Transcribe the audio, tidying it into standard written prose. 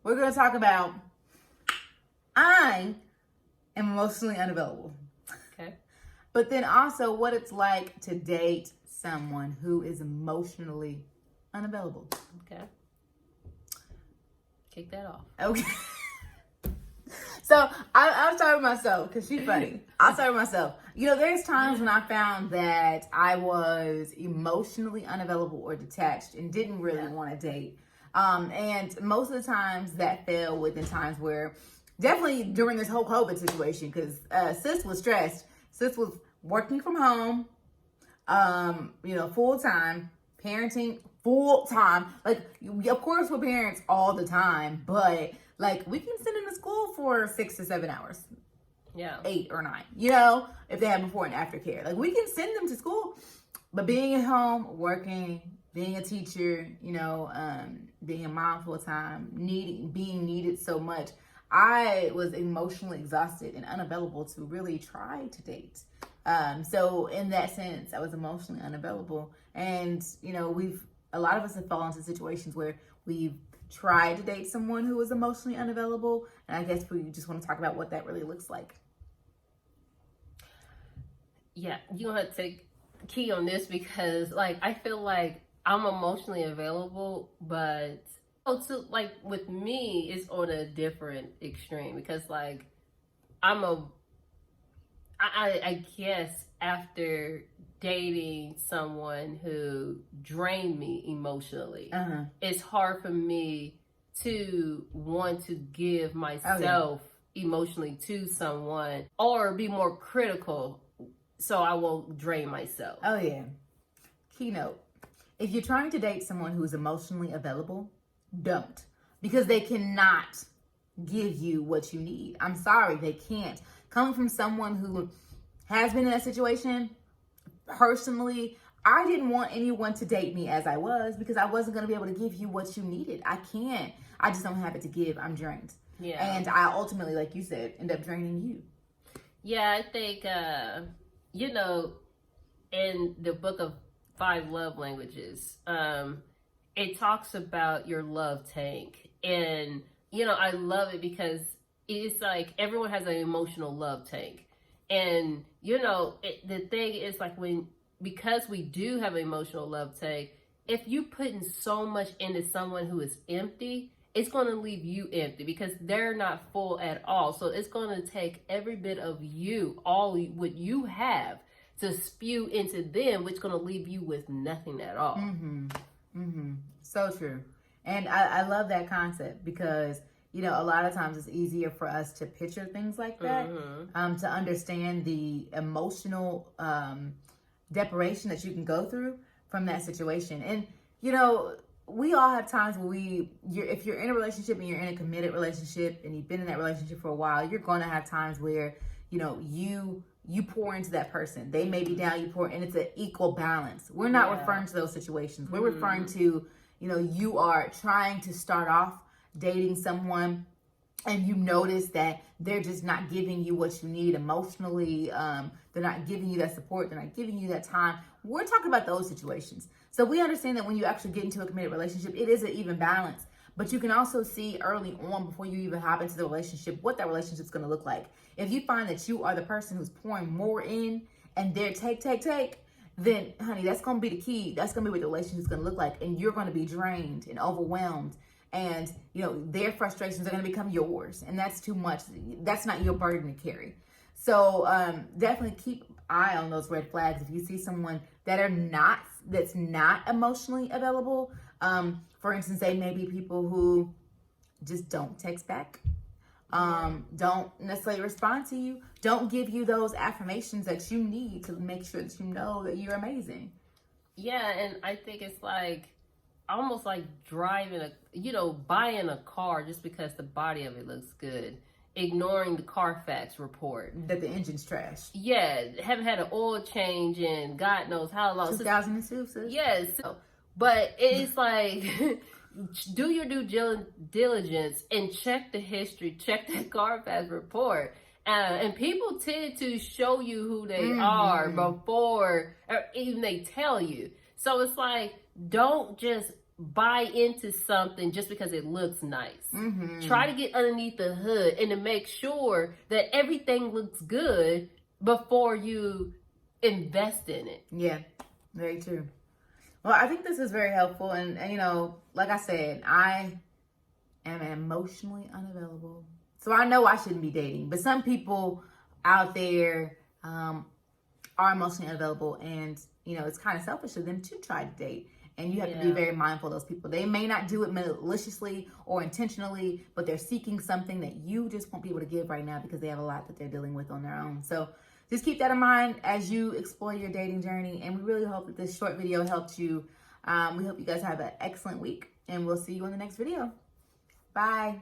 we're going to talk about I am emotionally unavailable. Okay. But then also what it's like to date someone who is emotionally unavailable. Okay. Kick that off. Okay. So I'll start with myself because she's funny. I'll start with myself. You know, there's times when I found that I was emotionally unavailable or detached and didn't really want to date. And most of the times that fell within times where, definitely during this whole COVID situation, because sis was stressed. Sis was working from home, full time, parenting full time. Like, of course, we're parents all the time, but like we can send them to school for 6 to 7 hours. Yeah. 8 or 9, if they have before and after care. Like, we can send them to school, but being at home, working, being a teacher, being a mom full time, being needed so much, I was emotionally exhausted and unavailable to really try to date. So in that sense, I was emotionally unavailable. And, a lot of us have fallen into situations where we've tried to date someone who is emotionally unavailable. And I guess we just want to talk about what that really looks like. Yeah, you have to take key on this because, I feel like I'm emotionally available, but with me, it's on a different extreme because, I guess after dating someone who drained me emotionally, it's hard for me to want to give myself emotionally to someone or be more critical so I won't drain myself. Oh, yeah. Keynote. If you're trying to date someone who's emotionally available, don't. Because they cannot give you what you need. I'm sorry, they can't. Coming from someone who has been in that situation, personally, I didn't want anyone to date me as I was because I wasn't going to be able to give you what you needed. I can't. I just don't have it to give. I'm drained. Yeah. And I ultimately, like you said, end up draining you. Yeah, I think, in the book of 5 love languages, it talks about your love tank. And, I love it because it's like everyone has an emotional love tank. And, the thing is because we do have an emotional love tank, if you putting so much into someone who is empty, it's going to leave you empty because they're not full at all. So it's going to take every bit of you, all what you have, to spew into them, which is going to leave you with nothing at all. So true. And I love that concept because, a lot of times it's easier for us to picture things like that, to understand the emotional deprivation that you can go through from that situation. And, we all have times where if you're in a relationship and you're in a committed relationship and you've been in that relationship for a while, you're going to have times where, you pour into that person. They may be down, you pour, and it's an equal balance. We're not referring to those situations. We're referring to, you are trying to start off dating someone and you notice that they're just not giving you what you need emotionally. They're not giving you that support. They're not giving you that time. We're talking about those situations. So we understand that when you actually get into a committed relationship, it is an even balance. But you can also see early on, before you even hop into the relationship, what that relationship's going to look like. If you find that you are the person who's pouring more in and they're take, then, honey, that's going to be the key. That's going to be what the relationship's going to look like. And you're going to be drained and overwhelmed. And, their frustrations are going to become yours. And that's too much. That's not your burden to carry. So definitely keep an eye on those red flags. If you see someone that's not emotionally available, for instance, they may be people who just don't text back, don't necessarily respond to you, don't give you those affirmations that you need to make sure that you know that you're amazing. Yeah, and I think it's almost like driving buying a car just because the body of it looks good, ignoring the Carfax report that the engine's trash. Yeah, haven't had an oil change in God knows how long. 2002, sis. Yes, but it's do your due diligence and check the history, check the Carfax report. And people tend to show you who they are before or even they tell you. So it's don't just buy into something just because it looks nice. Try to get underneath the hood and to make sure that everything looks good before you invest in it. Yeah, very true. Well, I think this is very helpful. And you know, like I said, I am emotionally unavailable. So I know I shouldn't be dating. But some people out there are emotionally unavailable. And, you know, it's kind of selfish of them to try to date. And you have to be very mindful of those people. They may not do it maliciously or intentionally, but they're seeking something that you just won't be able to give right now because they have a lot that they're dealing with on their own. So just keep that in mind as you explore your dating journey. And we really hope that this short video helped you. We hope you guys have an excellent week. And we'll see you in the next video. Bye.